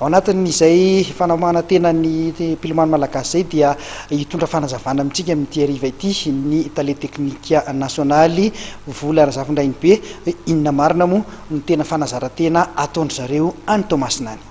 ao anatin'izay fanamana tena ny mpilomano malagasy zay dia hitondra fanazavana amintsika amin'ity hariva ity ny tale teknika nasionaly vola Razafindrainy be inona marina moa ny tena fanazarantena ataondry zareo any Toamasina any.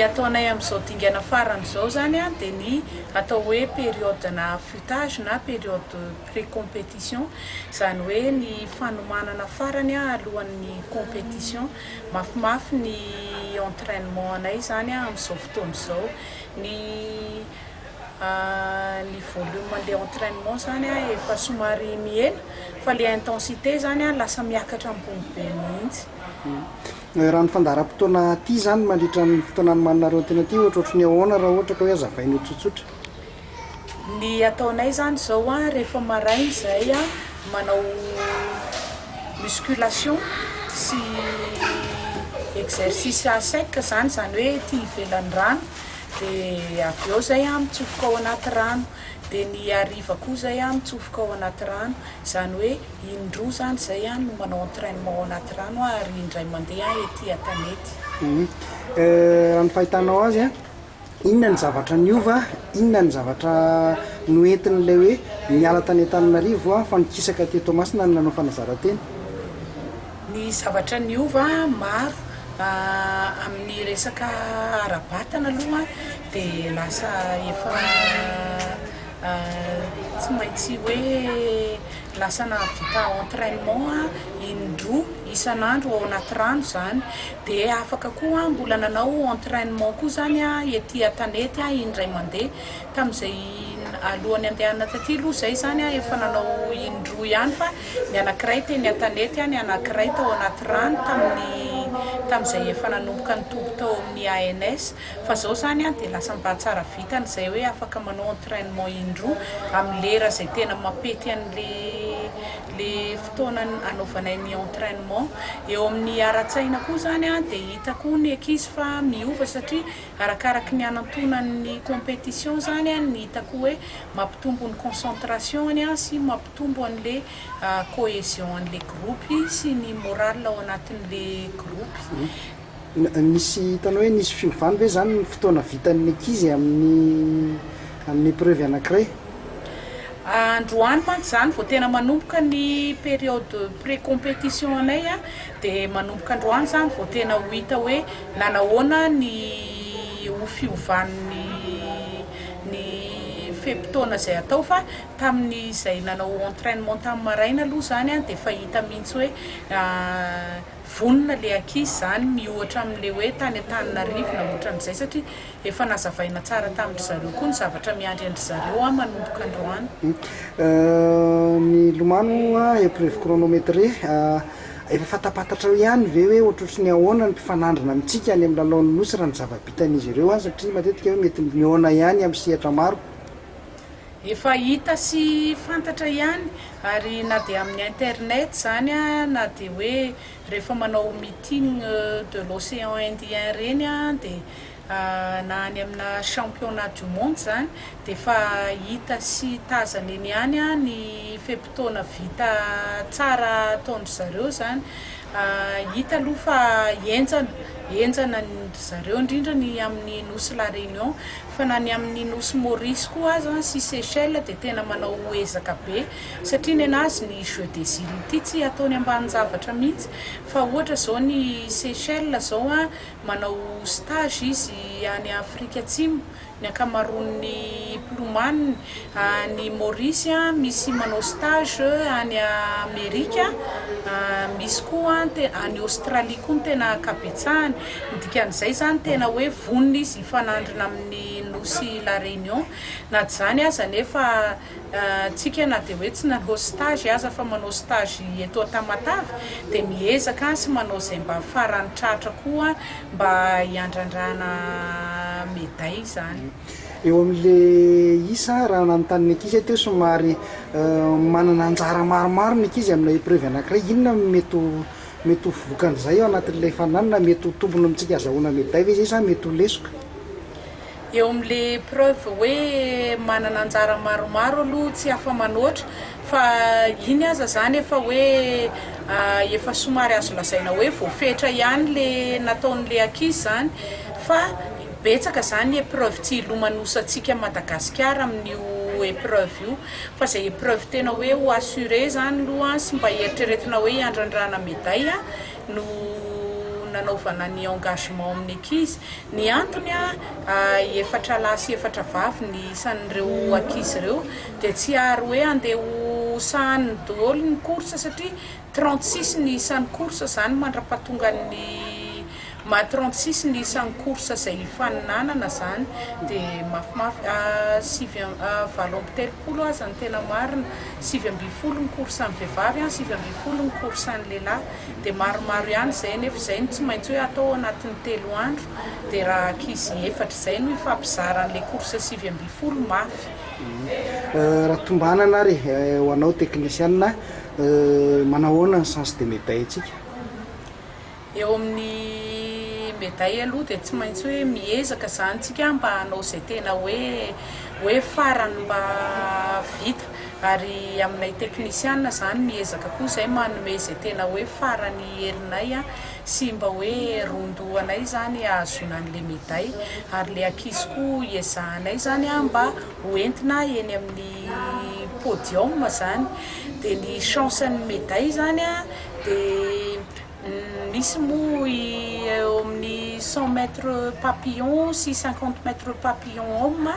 Ataonay amin'izao dingana farany zao zany a dia ny atao hoe période na futage na période pré-compétition, zany hoe ny fanomanana farany a alohan'ny compétition. Mafimafy ny entraînement anay zany a amin'izao fotoana izao, ny volume an'ilay entraînement zany a efa somary mihena fa le intensité zany a lasa miakatra ambony be mihitsy. Raha ny fandaharam-potoana ty zany mandritra ny fotoanany maninareo tena ty ohatrohatry ny ahoana raha ohatra ka hoe azavainao tsotsotra? Ny ataonay zany zao a rehefa maraina zay a manao musculation sy exercice à sec zany hoe tia ivelan'ny rano, dia avy eo zay a mitsofoka ao anaty rano, dia ny hariva koa zay a mitsofoka ao anaty rano, zany hoe indroa zany zay a no manao entraînement ao anaty rano ary indray mandeha ety an-tanety. Raha ny fahitanao azy a, inona ny zavatra niova, inona ny zavatra noentin'ilay hoe niala tany Antananarivo a fa nikisaka ty Toamasina ny nanao fanazarantena? Ny zavatra niova maro amin'ny resaka ara-batana aloha dia lasa efa tsy maintsy hoe lasa navita entraînement indroa isan'andro ao anaty rano zany, dia afaka koa mbola nanao entraînement koa zany ety an-tanety indray mandeha. Tamin'izay alohan'ny andehana taty aloha zay zany efa nanao indroa ihany, fa ny anankiray teny an-tanety ny anankiray tao anaty rano tamin'izay efa nanomboka nitobo tao amin'ny ANS. Fa zao zany dia lasa mba tsara vitany zay hoe afaka manao entraînement indroa amin'ny lera zay tena mapety le fotoana anaovanay ny entraînement. Eo amin'ny ara-tsaina koa zany dia hitako ny ankizy fa miova, satria arakaraky ny anantonan'ny compétition zany ny hitako hoe mampitombo ny concentration sy mampitombo an'le cohésion an'le groupe sy ny moral ao anatin'le groupe. Nisy hitanao hoe nisy fiovany ve zany ny fotoana vitan'ny ankizy amin'ny épreuve anankiray? Androany mantsy zany vao tena manomboka ny période pré-compétition anay dia manomboka androany zany vao tena ho hita hoe nanahoana ny ho fiovan'ny fe-potoana zay atao. Fa tamin'ny zay nanao entraînement tamin'ny maraina aloha zany dia efa hita mihitsy hoe vonona le ankizy zany mihoatra amin'le hoe tany Antananarivo na ohatran'izay, satria efa nazavaina tsara tamin'ny zareo koa ny zavatra miandry andry zareo manomboka androany. Ny lomano épreuve chronométré efa fatapatatra ihany ve hoe ohatrohatry ny ahoana ny mpifanandrina amintsika any amin'ny lalaon'ny nosy raha ny zava-bitan'izy ireo satria matetika hoe mety mihoana ihany amin'ny sehatra maro? Efa hita sy fantatra ihany, ary na dia amin'ny internet zany na dia hoe rehefa manao meeting de l'océan Indien reny dia na any amina championnat du monde zany, dia efa hita sy tazana eny ihany ny fe-potoana vita tsara ataondry zareo zany. Hita aloha fa enjana zareo indrindra ny amin'ny nosy La Réunion, fa na ny amin'ny nosy Maurice koa aza sy Seychelles dia tena manao ezaka be, satria ny anazy ny jeu des îles ity tsy ataony ambanin-javatra mihitsy. Fa ohatra zao ny Seychelles zao manao stage izy any Afrika Atsimo, ny ankamaroan'ny mpilomano. Ny Maurice misy manao stage any Amerika, misy koa any Australie koa ny tena kabetsahany. Dikan'izay zany tena hoe vonona izy hifanandrina amin'ny nosy La Réunion. Na zany aza nefa tsika na dia hoe tsy nanao stage aza fa manao stage eto Tamatavy, dia miezaka sy manao izay mba farany tratra koa mba hiandrandrana médaille zany. Eo amin'le isa raha nanontany ankizy teo somary manana anjara maromaro ny ankizy amina épreuve anankiray, inona mety ho vokan'izay ao anatin'ilay fananana, mety ho tombony amintsika azahoana médaille ve zay sa mety ho lesoka? Eo amin'le preuve hoe manana anjara maromaro aloha tsy afa manoatra, fa iny aza zany efa hoe efa somary azo lazaina hoe voafetra ihany le nataon'le ankizy zany fa betsaka zany épreuve tsy ilomanosantsika Madagasikara amin'io épreuve io fa zay épreuve tena hoe ho assuré zany aloha sy mba eritreretina hoe hiandrandrana médaille no nanaovana ny engagement amin'ny ankizy ny antony efatra lahy sy efatra vavy ny isan'ireo ankizy ireo dia tsy ary hoe andeha ho sahany daholo ny course satria 36 ny isan'ny course zany mandra-pahatonga ny 36 ny isan'ny course zay faninanana zany dia mafimafy 7 aza ny tena marina 7 ny course amin'ny vehivavy 7 ny course ny lehilahy dia maromaro ihany zay nefa zay ny tsy maintsy hoe atao anatin'ny 3 andro dia raha ankizy efatra zay no ifampizaran'le course 7 mafy. Raha tombanana ry ho anao technicienne manahoana ny chance de médaille antsika? Eo amin'ny médaille aloha dia tsy maintsy hoe miezaka zany tsika mba hanao zay tena hoe farany mba vita ary aminay technicienne zany miezaka koa zay manome zay tena hoe farany herinay sy mba hoe rondoanay zany ahazonan'le médaille ary le ankizy koa iezahanay zany mba hoentina eny amin'ny podium zany dia ny chance ny médaille zany dia misy moa eo amin'ny 100 mètres papillon sy 50 mètres papillon homme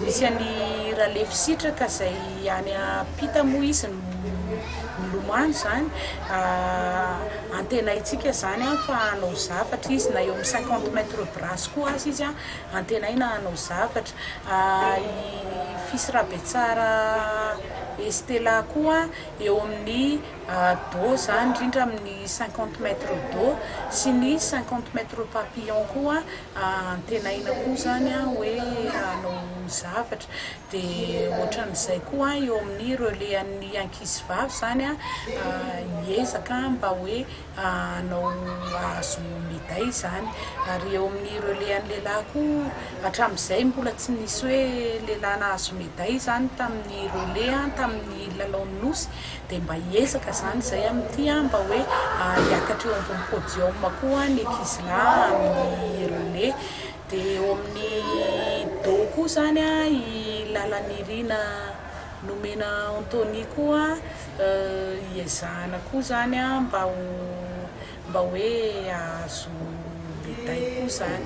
misy any relève sitraka zay any ampita moa izy milomano zany antenaitsika zany fa hanao zavatra izy na eo amin'ny 50 mètres brasse koa azy izy antenay na hanao zavatra Fils Rabetsara Estela koa eo amin'ny dos zany indrindra amin'ny 50 mètres dos sy ny 50 mètres papillon koa antenaina koa zany hoe hanao zavatra dia ohatran'izay koa eo amin'ny relais an'ny ankizy vavy zany hiezaka mba hoe hanao azo médaille zany ary eo amin'ny relais an'ny lehilahy koa hatramin'izay mbola tsy nisy hoe lehilahy nahazo médaille zany tamin'ny relais tamin'ny lalaon'ny nosy dia mba hiezaka zany zay amin'ity mba hoe hiakatra eo ambony podium koa ny ankizy lahy amin'ny relais dia eo amin'ny do koa zany i lalan'Irina nomena Anthony koa hiezahana koa zany mba hoe azo médaille koa zany.